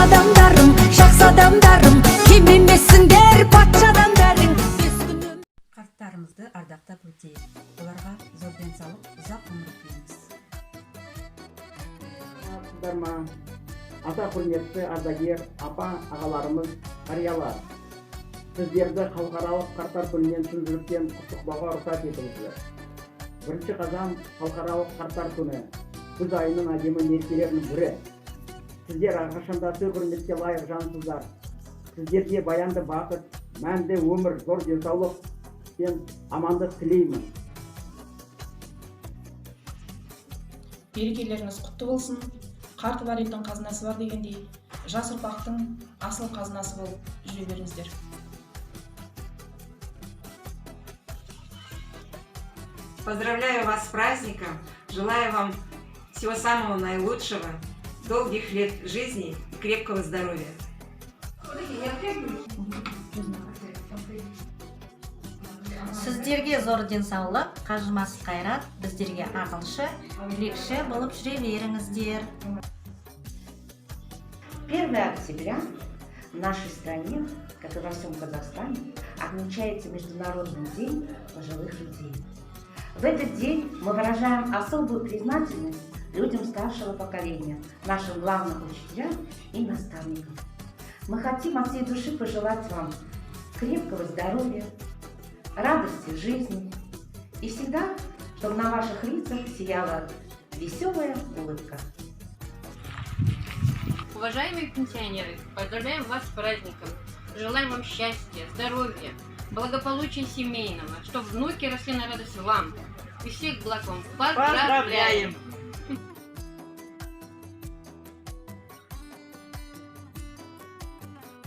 адамдарым, жақсы адамдарым, кем емессіңдер патшадан бәрің. Қарттарымызды ардақтап өтейік. Оларға зор денсаулық, ұзақ ғұмыр тілейміз. Ата құрметті ардагер апа ағаларымыз, қариялар, сіздерді халықаралық қарттар күнінен шын жүректен құттықтауға рұқсат етіңіздер. 1 қазан халықаралық қарттар күні, күз айының әдемі мерекелерінің бірі. Сіздер әрқашанда құрметке лайық жансыздар. Сіздерге баянды бақыт, мәнді өмір, зор денсаулық пен амандық тілеймін. Мерекелеріңіз құтты болсын. Қарты бар елдің қазынасы бар дегендей, жас ұрпақтың асыл қазынасы болып жүре беріңіздер. Поздравляю вас с праздником, желаю вам всего самого наилучшего, долгих лет жизни и крепкого здоровья. Сіздерге зор денсаулық, қажымас қайрат, біздерге ақылшы, тілекші болып жүре беріңіздер. 1 октября в нашей стране, как и во всем Казахстане, отмечается Международный день пожилых людей. В этот день мы выражаем особую признательность людям старшего поколения, нашим главным учителям и наставникам. Мы хотим от всей души пожелать вам крепкого здоровья, радости жизни и всегда, чтобы на ваших лицах сияла веселая улыбка. Уважаемые пенсионеры, поздравляем вас с праздником. Желаем вам счастья, здоровья, благополучия семейного, чтобы внуки росли на радость вам. И всех благ вам. Поздравляем!